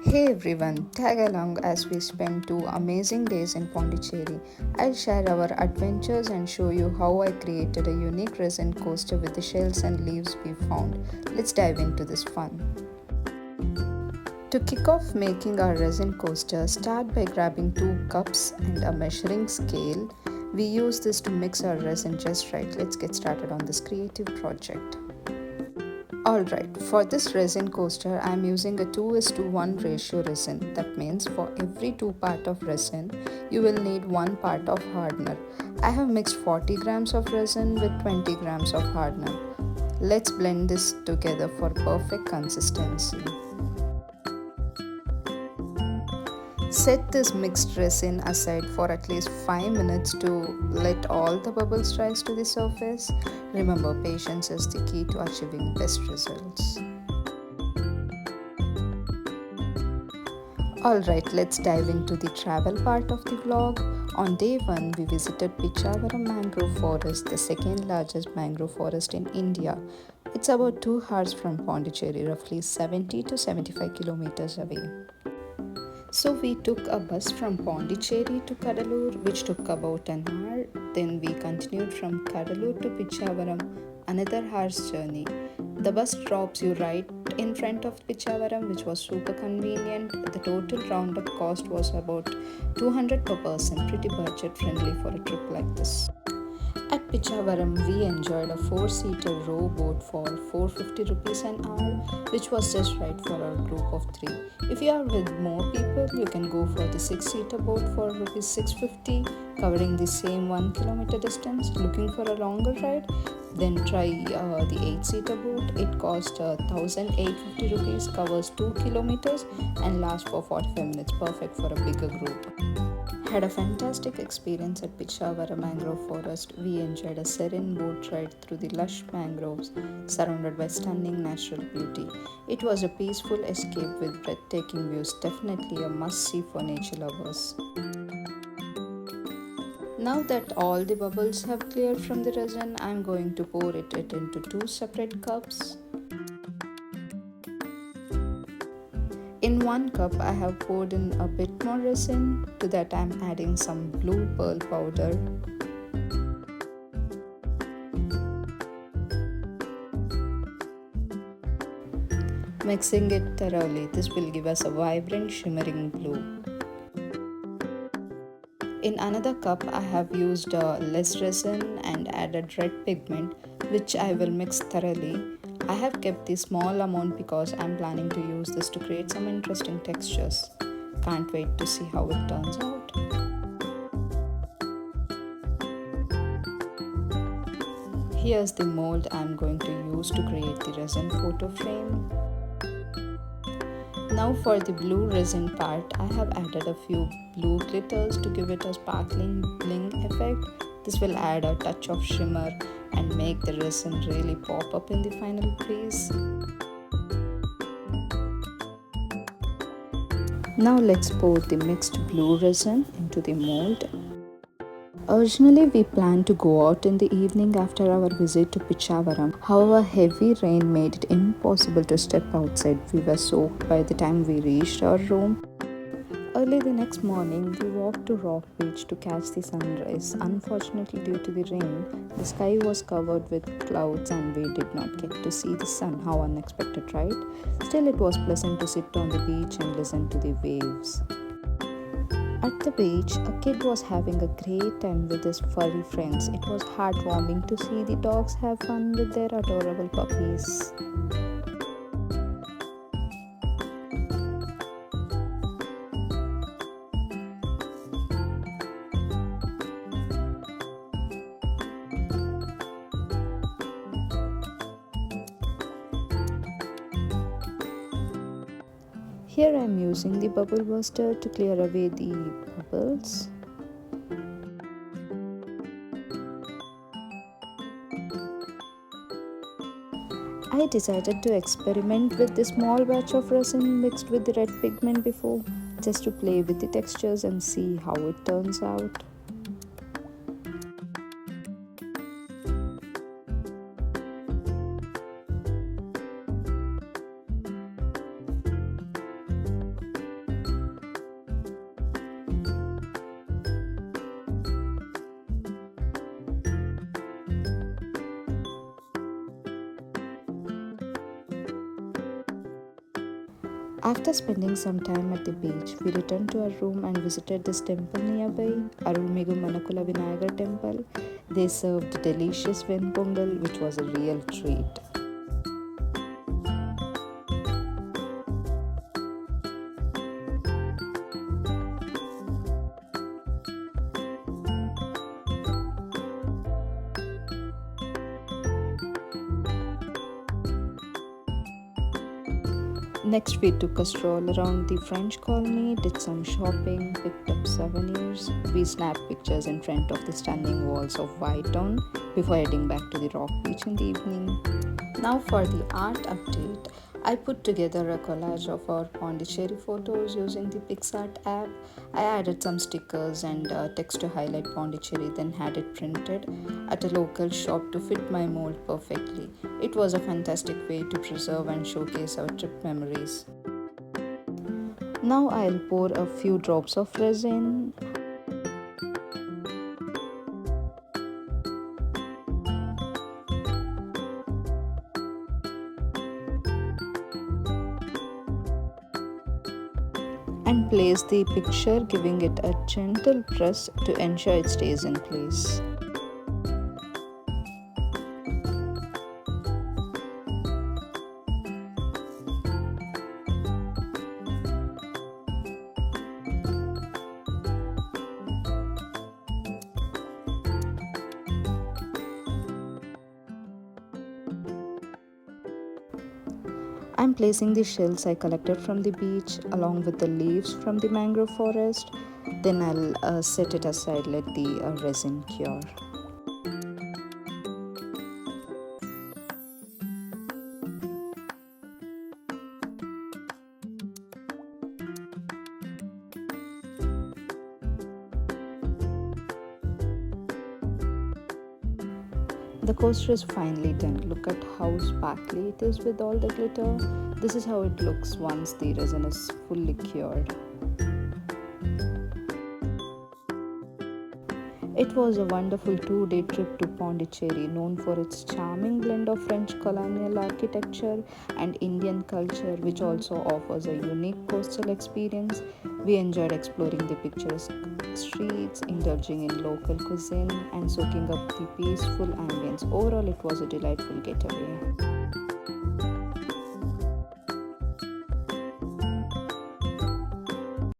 Hey everyone, tag along as we spend 2 amazing days in Pondicherry. I'll share our adventures and show you how I created a unique resin coaster with the shells and leaves we found. Let's dive into this fun. To kick off making our resin coaster, start by grabbing 2 cups and a measuring scale. We use this to mix our resin just right. Let's get started on this creative project. Alright, for this resin coaster, I am using a 2:1 ratio resin. That means for every 2 part of resin, you will need 1 part of hardener. I have mixed 40 grams of resin with 20 grams of hardener. Let's blend this together for perfect consistency. Set this mixed resin aside for at least 5 minutes to let all the bubbles rise to the surface. Remember, patience is the key to achieving best results. Alright, let's dive into the travel part of the vlog. On day 1, we visited Pichavaram Mangrove Forest, the second largest mangrove forest in India. It's about 2 hours from Pondicherry, roughly 70 to 75 kilometers away. So we took a bus from Pondicherry to Kadalur, which took about an hour. Then we continued from Kadalur to Pichavaram, another hour's journey. The bus drops you right in front of Pichavaram, which was super convenient. The total roundup cost was about 200 per person, pretty budget friendly for a trip like this. At Pichavaram, we enjoyed a 4-seater rowboat for 450 rupees an hour, which was just right for our group of 3. If you are with more people, you can go for the 6-seater boat for rupees 650, covering the same 1 kilometer distance. Looking for a longer ride? Then try the 8-seater boat. It costs 1850 rupees, covers 2 kilometers, and lasts for 45 minutes, perfect for a bigger group. Had a fantastic experience at Pichavaram Mangrove Forest. We enjoyed a serene boat ride through the lush mangroves surrounded by stunning natural beauty. It was a peaceful escape with breathtaking views, definitely a must-see for nature lovers. Now that all the bubbles have cleared from the resin, I am going to pour it into 2 separate cups. In 1 cup, I have poured in a bit more resin. To that, I am adding some blue pearl powder. Mixing it thoroughly, this will give us a vibrant shimmering blue. In another cup, I have used less resin and added red pigment, which I will mix thoroughly. I have kept the small amount because I am planning to use this to create some interesting textures. Can't wait to see how it turns out. Here's the mold I am going to use to create the resin photo frame. Now for the blue resin part, I have added a few blue glitters to give it a sparkling bling effect. This will add a touch of shimmer and make the resin really pop up in the final crease. Now let's pour the mixed blue resin into the mold. Originally, we planned to go out in the evening after our visit to Pichavaram. However, heavy rain made it impossible to step outside. We were soaked by the time we reached our room. Early the next morning, we walked to Rock Beach to catch the sunrise. Unfortunately, due to the rain, the sky was covered with clouds and we did not get to see the sun. How unexpected, right? Still, it was pleasant to sit on the beach and listen to the waves. At the beach, a kid was having a great time with his furry friends. It was heartwarming to see the dogs have fun with their adorable puppies. Here I am using the bubble buster to clear away the bubbles. I decided to experiment with the small batch of resin mixed with the red pigment before, just to play with the textures and see how it turns out. After spending some time at the beach, we returned to our room and visited this temple nearby, Arulmigu Manakula Vinayagar temple. They served delicious Venpongal, which was a real treat. Next, we took a stroll around the French colony, did some shopping, picked up souvenirs. We snapped pictures in front of the stunning walls of White Town before heading back to the Rock Beach in the evening. Now, for the art update, I put together a collage of our Pondicherry photos using the PixArt app. I added some stickers and text to highlight Pondicherry, then had it printed at a local shop to fit my mold perfectly. It was a fantastic way to preserve and showcase our trip memories. Now I'll pour a few drops of resin and place the picture, giving it a gentle press to ensure it stays in place. I'm placing the shells I collected from the beach along with the leaves from the mangrove forest. Then I'll set it aside, let the resin cure. The coaster is finely done. Look at how sparkly it is with all the glitter. This is how it looks once the resin is fully cured. It was a wonderful 2-day trip to Pondicherry, known for its charming blend of French colonial architecture and Indian culture, which also offers a unique coastal experience. We enjoyed exploring the picturesque streets, indulging in local cuisine, and soaking up the peaceful ambience. Overall, it was a delightful getaway.